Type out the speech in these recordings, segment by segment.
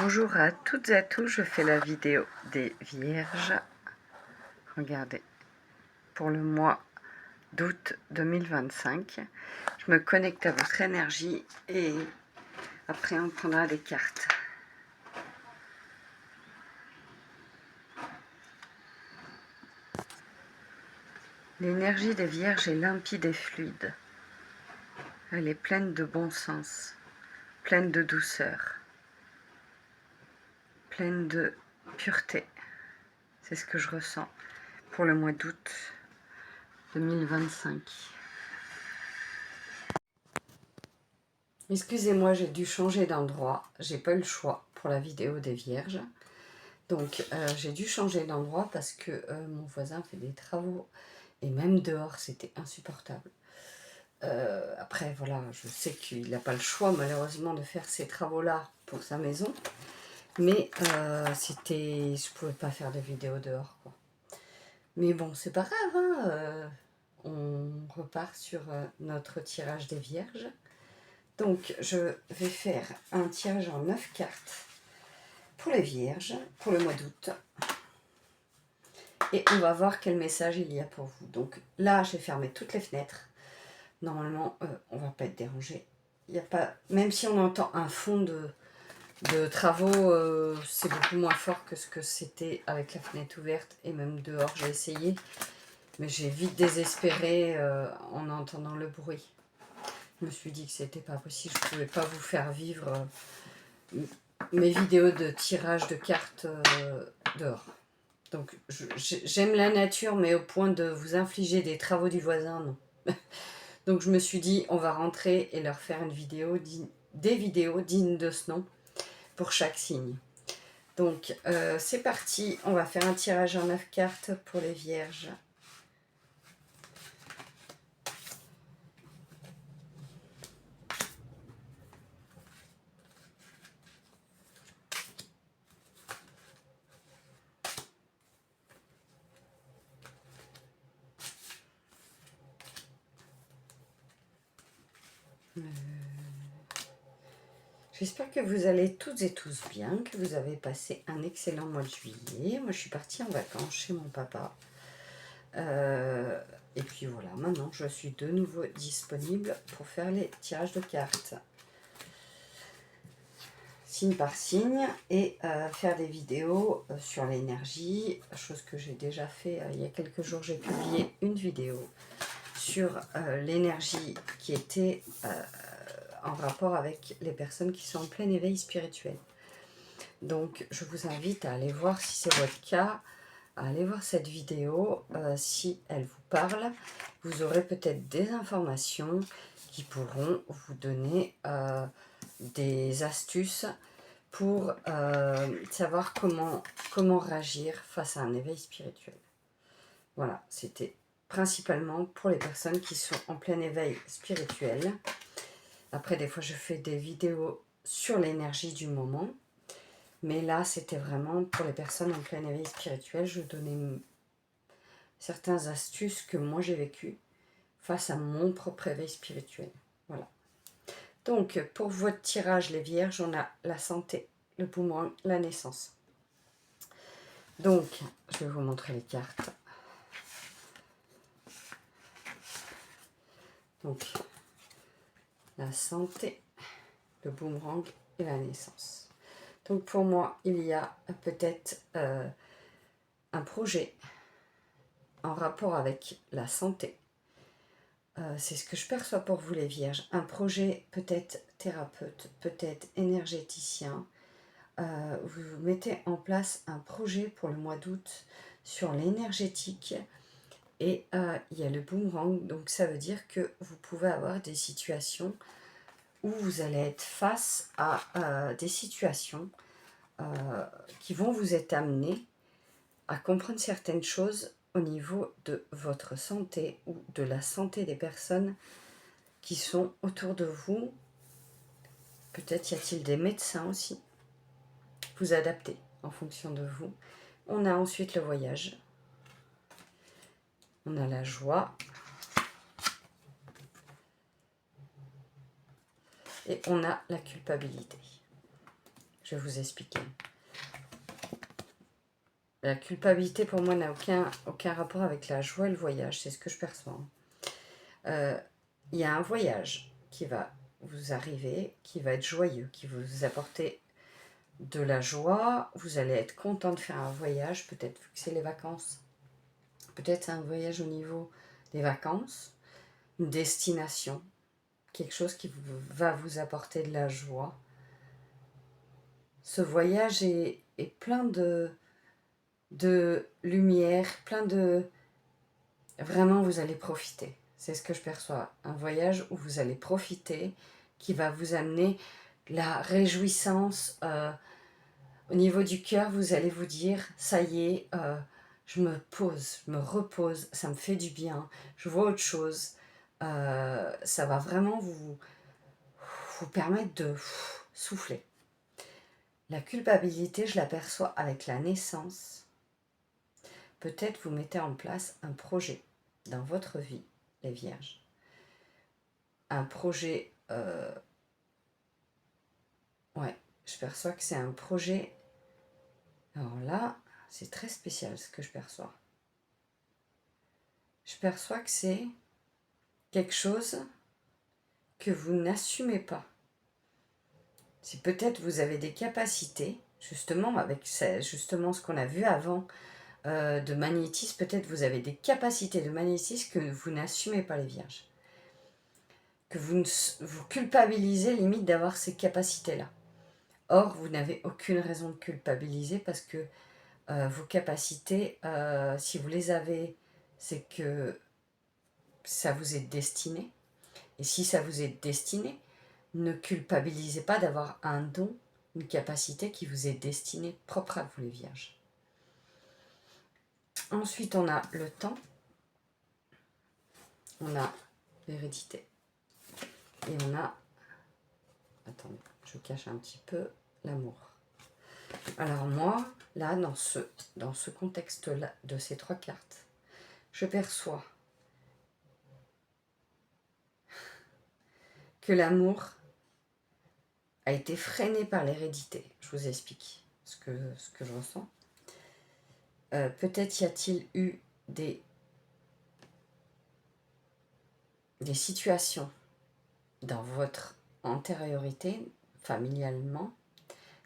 Bonjour à toutes et à tous, je fais la vidéo des Vierges. Regardez, pour le mois d'août 2025, je me connecte à votre énergie et après on prendra des cartes. L'énergie des Vierges est limpide et fluide. Elle est pleine de bon sens, pleine de douceur, pleine de pureté. C'est ce que je ressens pour le mois d'août 2025. Excusez-moi, j'ai dû changer d'endroit. J'ai pas eu le choix pour la vidéo des Vierges. Donc, j'ai dû changer d'endroit parce que mon voisin fait des travaux. Et même dehors, c'était insupportable. Après, voilà, je sais qu'il n'a pas le choix, malheureusement, de faire ces travaux-là pour sa maison. Mais je pouvais pas faire de vidéo dehors, quoi. Mais bon, c'est pas grave, hein, on repart sur notre tirage des Vierges. Donc, je vais faire un tirage en 9 cartes pour les Vierges, pour le mois d'août. Et on va voir quel message il y a pour vous. Donc là, j'ai fermé toutes les fenêtres. Normalement, on ne va pas être dérangé. Il y a pas, même si on entend un fond de travaux, c'est beaucoup moins fort que ce que c'était avec la fenêtre ouverte. Et même dehors, j'ai essayé. Mais j'ai vite désespéré en entendant le bruit. Je me suis dit que c'était pas possible. Je ne pouvais pas vous faire vivre mes vidéos de tirage de cartes dehors. Donc j'aime la nature, mais au point de vous infliger des travaux du voisin, non. Donc je me suis dit, on va rentrer et leur faire une vidéo, des vidéos dignes de ce nom pour chaque signe. Donc c'est parti, on va faire un tirage en 9 cartes pour les Vierges. J'espère que vous allez toutes et tous bien, que vous avez passé un excellent mois de juillet. Moi, je suis partie en vacances chez mon papa. Et puis voilà, maintenant, je suis de nouveau disponible pour faire les tirages de cartes. Signe par signe et faire des vidéos sur l'énergie, chose que j'ai déjà fait il y a quelques jours. J'ai publié une vidéo sur l'énergie qui était en rapport avec les personnes qui sont en plein éveil spirituel. Donc je vous invite à aller voir si c'est votre cas, à aller voir cette vidéo. Si elle vous parle, vous aurez peut-être des informations qui pourront vous donner des astuces pour savoir comment réagir face à un éveil spirituel. Voilà, c'était principalement pour les personnes qui sont en plein éveil spirituel. Après, des fois, je fais des vidéos sur l'énergie du moment. Mais là, c'était vraiment pour les personnes en plein éveil spirituel. Je donnais certaines astuces que moi j'ai vécues face à mon propre éveil spirituel. Voilà. Donc, pour votre tirage, les Vierges, on a la santé, le boomerang, la naissance. Donc, je vais vous montrer les cartes. Donc, la santé, le boomerang et la naissance. Donc, pour moi, il y a peut-être un projet en rapport avec la santé. C'est ce que je perçois pour vous, les Vierges. Un projet peut-être thérapeute, peut-être énergéticien. Vous mettez en place un projet pour le mois d'août sur l'énergétique. Et il y a le boomerang, donc ça veut dire que vous pouvez avoir des situations où vous allez être face à des situations qui vont vous être amenées à comprendre certaines choses au niveau de votre santé ou de la santé des personnes qui sont autour de vous. Peut-être y a-t-il des médecins aussi. Vous adaptez en fonction de vous. On a ensuite le voyage. On a la joie. Et on a la culpabilité. Je vais vous expliquer. La culpabilité, pour moi, n'a aucun rapport avec la joie et le voyage. C'est ce que je perçois. Il y a un voyage qui va vous arriver, qui va être joyeux, qui va vous apporter de la joie. Vous allez être content de faire un voyage, peut-être que c'est les vacances. Peut-être c'est un voyage au niveau des vacances, une destination, quelque chose qui va vous apporter de la joie. Ce voyage est plein de lumière, plein de... Vraiment, vous allez profiter. C'est ce que je perçois. Un voyage où vous allez profiter, qui va vous amener la réjouissance. Au niveau du cœur, vous allez vous dire, ça y est, je me pose, je me repose, ça me fait du bien, je vois autre chose. Ça va vraiment vous permettre de souffler. La culpabilité, je l'aperçois avec la naissance. Peut-être vous mettez en place un projet dans votre vie, les vierges. Un projet, ouais, je perçois que c'est un projet. Alors là, c'est très spécial ce que je perçois. Je perçois que c'est quelque chose que vous n'assumez pas. Si peut-être vous avez des capacités, justement, avec justement ce qu'on a vu avant de magnétisme, peut-être vous avez des capacités de magnétisme que vous n'assumez pas, les vierges. Que vous culpabilisez limite d'avoir ces capacités-là. Or, vous n'avez aucune raison de culpabiliser parce que vos capacités, si vous les avez, c'est que ça vous est destiné. Et si ça vous est destiné, ne culpabilisez pas d'avoir un don, une capacité qui vous est destinée, propre à vous les vierges. Ensuite, on a le temps, on a l'hérédité, et on a, attendez, je cache un petit peu, l'amour. Alors moi, là, dans ce contexte-là, de ces trois cartes, je perçois que l'amour a été freiné par l'hérédité. Je vous explique ce que je ressens. Peut-être y a-t-il eu des situations dans votre antériorité, familialement,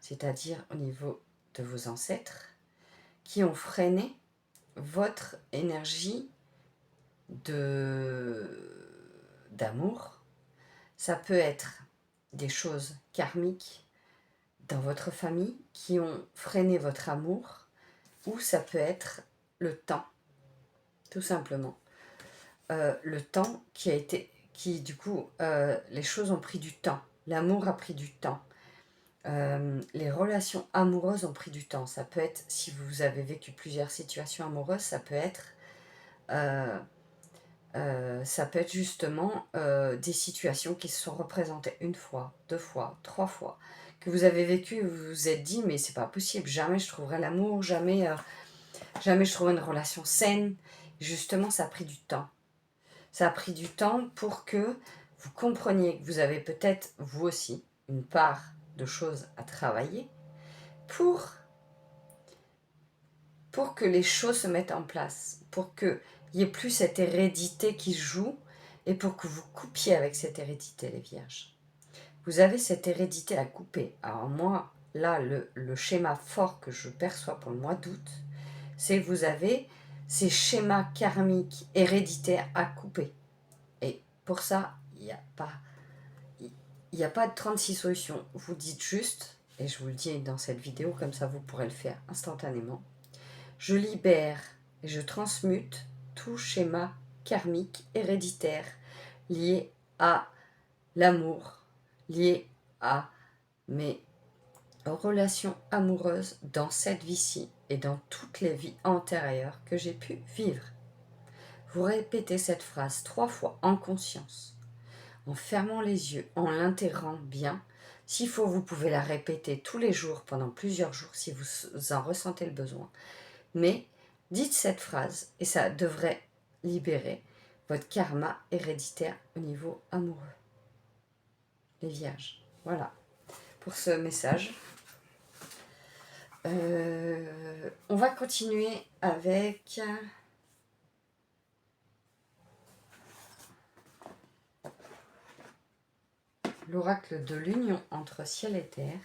c'est-à-dire au niveau de vos ancêtres, qui ont freiné votre énergie d'amour. Ça peut être des choses karmiques dans votre famille qui ont freiné votre amour, ou ça peut être le temps, tout simplement. Le temps du coup, les choses ont pris du temps. L'amour a pris du temps. Les relations amoureuses ont pris du temps. Ça peut être, si vous avez vécu plusieurs situations amoureuses, ça peut être justement des situations qui se sont représentées une fois, deux fois, trois fois, que vous avez vécu, vous vous êtes dit, mais c'est pas possible, jamais je trouverai l'amour, jamais je trouverai une relation saine. Justement, ça a pris du temps. Ça a pris du temps pour que vous compreniez que vous avez peut-être, vous aussi, une part de choses à travailler pour que les choses se mettent en place, pour qu'il n'y ait plus cette hérédité qui joue et pour que vous coupiez avec cette hérédité, les vierges. Vous avez cette hérédité à couper. Alors moi, là, le schéma fort que je perçois pour le mois d'août, c'est que vous avez ces schémas karmiques héréditaires à couper. Et pour ça, il n'y a pas de 36 solutions. Vous dites juste, et je vous le dis dans cette vidéo, comme ça vous pourrez le faire instantanément, je libère et je transmute tout schéma karmique héréditaire lié à l'amour, lié à mes relations amoureuses dans cette vie-ci et dans toutes les vies antérieures que j'ai pu vivre. Vous répétez cette phrase 3 fois en conscience, en fermant les yeux, en l'intégrant bien. S'il faut, vous pouvez la répéter tous les jours pendant plusieurs jours si vous en ressentez le besoin. Mais dites cette phrase et ça devrait libérer votre karma héréditaire au niveau amoureux. Les vierges, voilà pour ce message. On va continuer avec l'oracle de l'union entre ciel et terre.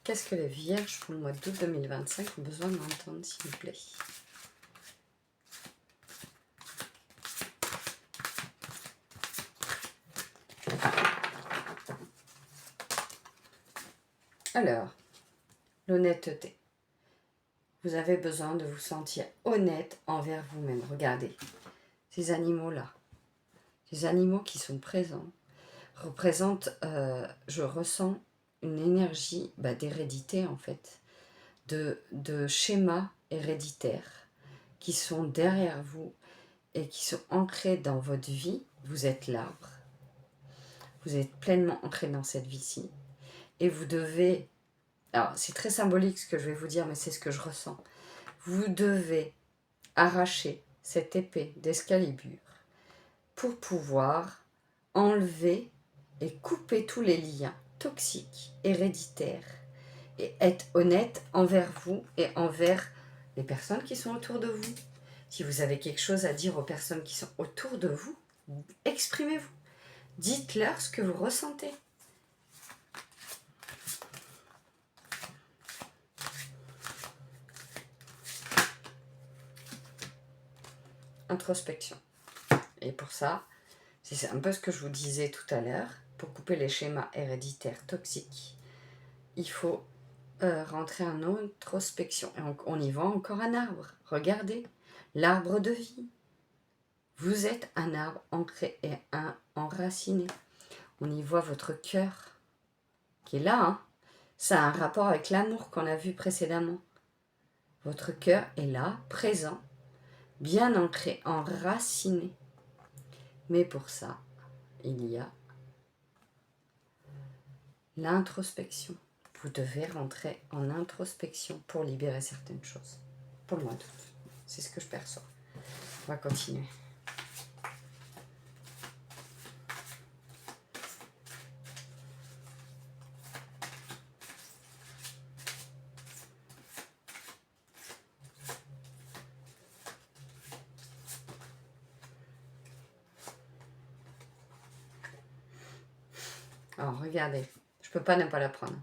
Qu'est-ce que les vierges pour le mois d'août 2025 ont besoin d'entendre, s'il vous plaît? Alors, l'honnêteté. Vous avez besoin de vous sentir honnête envers vous-même. Regardez, ces animaux-là, ces animaux qui sont présents, représentent, je ressens une énergie d'hérédité en fait, de schémas héréditaires qui sont derrière vous et qui sont ancrés dans votre vie. Vous êtes l'arbre, vous êtes pleinement ancré dans cette vie-ci et vous devez, alors c'est très symbolique ce que je vais vous dire mais c'est ce que je ressens, vous devez arracher cette épée d'Excalibur pour pouvoir enlever et couper tous les liens toxiques, héréditaires, et être honnête envers vous et envers les personnes qui sont autour de vous. Si vous avez quelque chose à dire aux personnes qui sont autour de vous, exprimez-vous. Dites-leur ce que vous ressentez. Introspection. Et pour ça, c'est un peu ce que je vous disais tout à l'heure, pour couper les schémas héréditaires toxiques, il faut rentrer en introspection. Et on y voit encore un arbre. Regardez, l'arbre de vie. Vous êtes un arbre ancré et enraciné. On y voit votre cœur qui est là. Hein. Ça a un rapport avec l'amour qu'on a vu précédemment. Votre cœur est là, présent, bien ancré, enraciné. Mais pour ça, il y a l'introspection. Vous devez rentrer en introspection pour libérer certaines choses. Pour le mois d'août. C'est ce que je perçois. On va continuer. Alors, regardez. Je ne peux pas ne pas la prendre.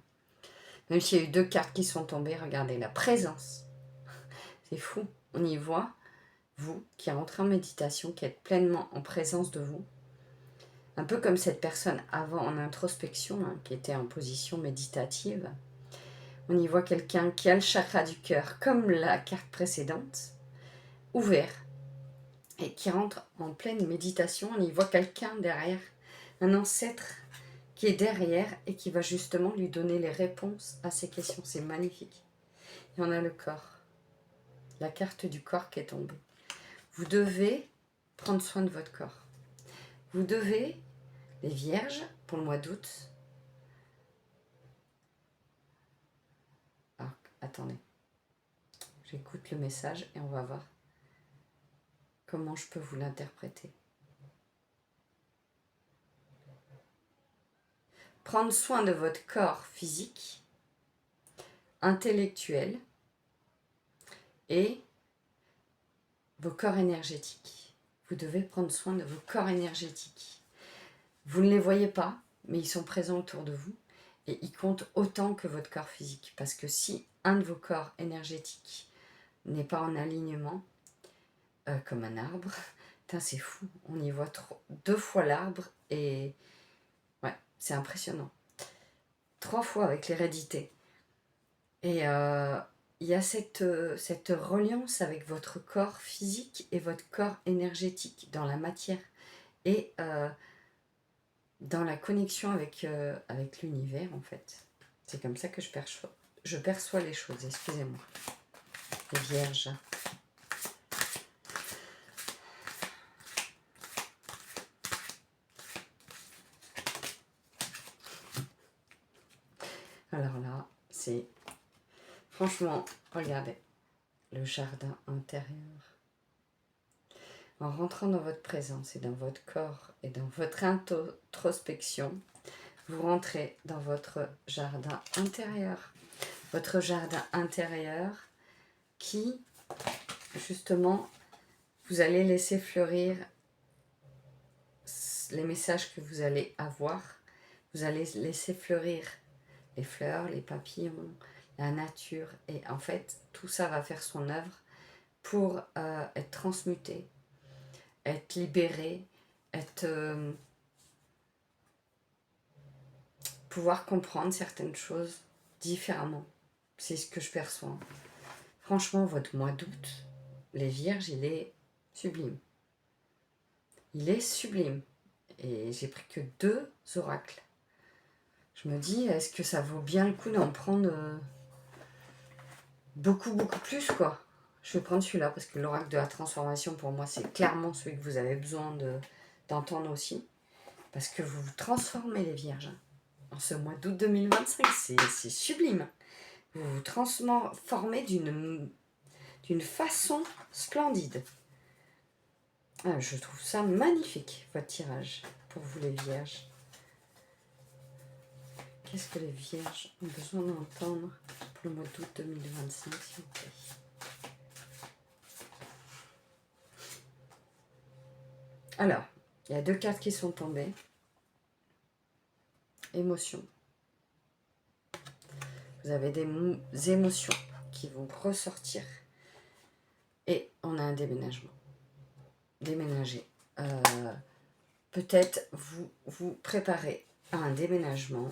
Même s'il y a eu 2 cartes qui sont tombées, regardez, la présence. C'est fou. On y voit, vous, qui rentrez en méditation, qui êtes pleinement en présence de vous. Un peu comme cette personne avant en introspection, hein, qui était en position méditative. On y voit quelqu'un qui a le chakra du cœur, comme la carte précédente, ouvert, et qui rentre en pleine méditation. On y voit quelqu'un derrière, un ancêtre qui est derrière et qui va justement lui donner les réponses à ces questions. C'est magnifique. Et on a le corps, la carte du corps qui est tombée. Vous devez prendre soin de votre corps. Vous devez, les vierges, pour le mois d'août. Alors, attendez. J'écoute le message et on va voir comment je peux vous l'interpréter. Prendre soin de votre corps physique, intellectuel et vos corps énergétiques. Vous devez prendre soin de vos corps énergétiques. Vous ne les voyez pas, mais ils sont présents autour de vous et ils comptent autant que votre corps physique. Parce que si un de vos corps énergétiques n'est pas en alignement, comme un arbre, c'est fou, on y voit 2 fois l'arbre et ouais, c'est impressionnant. 3 fois avec l'hérédité. Et il y a cette reliance avec votre corps physique et votre corps énergétique dans la matière et dans la connexion avec l'univers en fait. C'est comme ça que je perçois les choses, excusez-moi. Les vierges. Alors là, c'est... Franchement, regardez, le jardin intérieur. En rentrant dans votre présence et dans votre corps et dans votre introspection, vous rentrez dans votre jardin intérieur. Votre jardin intérieur qui, justement, vous allez laisser fleurir les messages que vous allez avoir. Vous allez laisser fleurir les fleurs, les papillons, la nature. Et en fait, tout ça va faire son œuvre pour être transmuté, être libéré, être... pouvoir comprendre certaines choses différemment. C'est ce que je perçois. Franchement, votre mois d'août, les vierges, il est sublime. Il est sublime. Et j'ai pris que 2 oracles. Je me dis, est-ce que ça vaut bien le coup d'en prendre beaucoup plus, quoi. Je vais prendre celui-là, parce que l'oracle de la transformation, pour moi, c'est clairement celui que vous avez besoin d'entendre aussi. Parce que vous vous transformez, les vierges. En ce mois d'août 2025, c'est sublime. Vous vous transformez d'une façon splendide. Ah, je trouve ça magnifique, votre tirage, pour vous les vierges. Qu'est-ce que les vierges ont besoin d'entendre pour le mois d'août 2025, s'il vous plaît? Alors, il y a 2 cartes qui sont tombées. Émotions. Vous avez des émotions qui vont ressortir. Et on a un déménagement. Déménager. Peut-être vous préparez à un déménagement.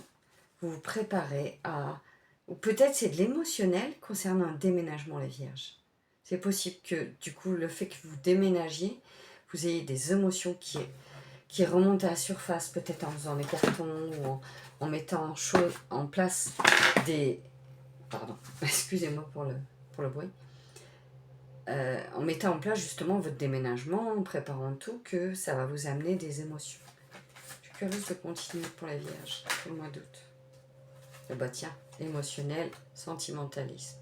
Vous vous préparez à... Ou peut-être c'est de l'émotionnel concernant un déménagement, les vierges. C'est possible que, du coup, le fait que vous déménagiez, vous ayez des émotions qui remontent à la surface, peut-être en faisant des cartons ou en mettant en place des... Pardon, excusez-moi pour le bruit. En mettant en place justement votre déménagement, en préparant tout, que ça va vous amener des émotions. Je suis curieuse de continuer pour les vierges, pour le mois d'août. Bah tiens, émotionnel, sentimentalisme.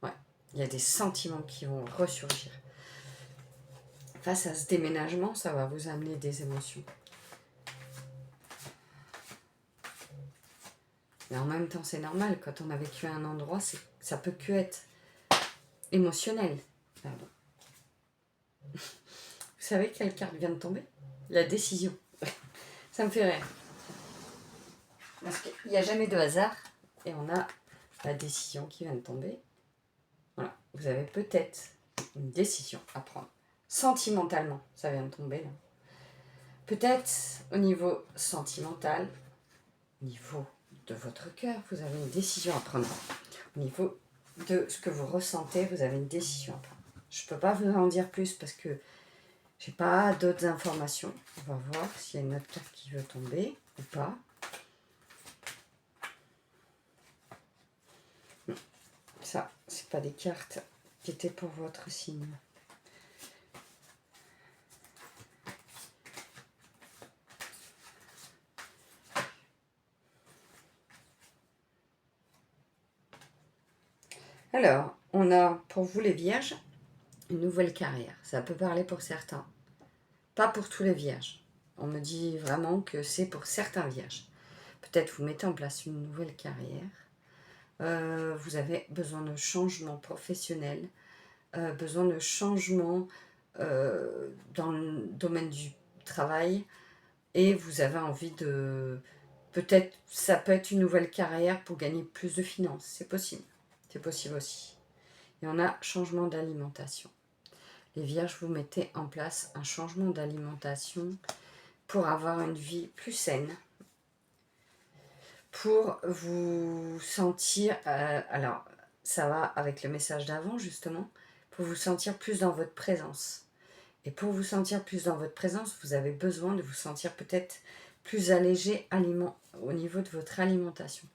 Ouais, il y a des sentiments qui vont ressurgir. Face à ce déménagement, ça va vous amener des émotions. Mais en même temps, c'est normal, quand on a vécu un endroit, ça peut que être émotionnel. Pardon. Vous savez quelle carte vient de tomber? La décision. Ça me fait rire. Parce qu'il n'y a jamais de hasard. Et on a la décision qui vient de tomber. Voilà. Vous avez peut-être une décision à prendre. Sentimentalement, ça vient de tomber là. Peut-être au niveau sentimental, au niveau de votre cœur, vous avez une décision à prendre. Au niveau de ce que vous ressentez, vous avez une décision à prendre. Je ne peux pas vous en dire plus parce que j'ai pas d'autres informations. On va voir s'il y a une autre carte qui veut tomber ou pas. Non. Ça, c'est pas des cartes qui étaient pour votre signe. Alors, on a pour vous les vierges une nouvelle carrière. Ça peut parler pour certains. Pas pour tous les vierges. On me dit vraiment que c'est pour certains vierges. Peut-être vous mettez en place une nouvelle carrière. Vous avez besoin de changement professionnel. Besoin de changement dans le domaine du travail. Et vous avez envie de... Peut-être, ça peut être une nouvelle carrière pour gagner plus de finances. C'est possible. C'est possible aussi. Et on a changement d'alimentation. Les vierges, vous mettez en place un changement d'alimentation pour avoir une vie plus saine, pour vous sentir, alors ça va avec le message d'avant justement, pour vous sentir plus dans votre présence. Et pour vous sentir plus dans votre présence, vous avez besoin de vous sentir peut-être plus allégé au niveau de votre alimentation.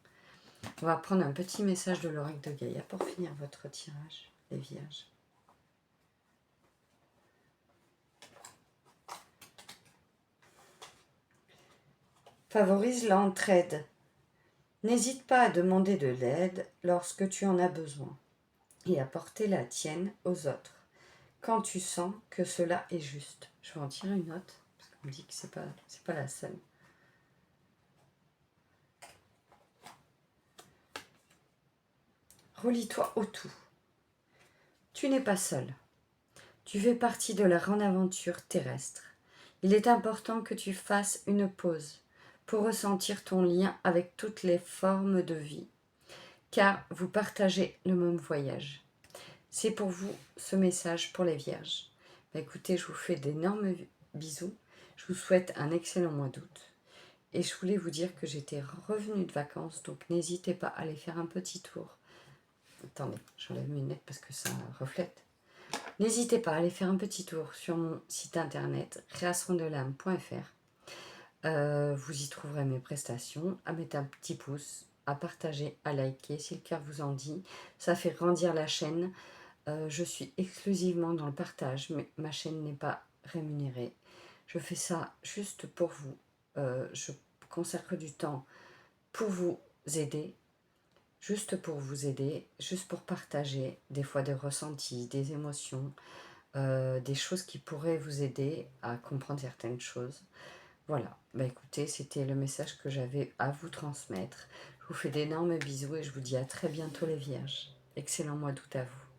On va prendre un petit message de l'oracle de Gaïa pour finir votre tirage, les vierges. Favorise l'entraide. N'hésite pas à demander de l'aide lorsque tu en as besoin et à porter la tienne aux autres quand tu sens que cela est juste. Je vais en tirer une autre parce qu'on me dit que c'est pas la seule. Relie-toi au tout. Tu n'es pas seul. Tu fais partie de la grande aventure terrestre. Il est important que tu fasses une pause pour ressentir ton lien avec toutes les formes de vie, car vous partagez le même voyage. C'est pour vous ce message pour les vierges. Écoutez, je vous fais d'énormes bisous. Je vous souhaite un excellent mois d'août. Et je voulais vous dire que j'étais revenue de vacances, donc n'hésitez pas à aller faire un petit tour. Attendez, j'enlève mes lunettes parce que ça reflète. N'hésitez pas à aller faire un petit tour sur mon site internet créationdelame.fr. Vous y trouverez mes prestations, à mettre un petit pouce, à partager, à liker si le cœur vous en dit. Ça fait grandir la chaîne. Je suis exclusivement dans le partage, mais ma chaîne n'est pas rémunérée. Je fais ça juste pour vous. Je consacre du temps pour vous aider, juste pour vous aider, juste pour partager des fois des ressentis, des émotions, des choses qui pourraient vous aider à comprendre certaines choses. Voilà, écoutez, c'était le message que j'avais à vous transmettre. Je vous fais d'énormes bisous et je vous dis à très bientôt les vierges. Excellent mois d'août à vous.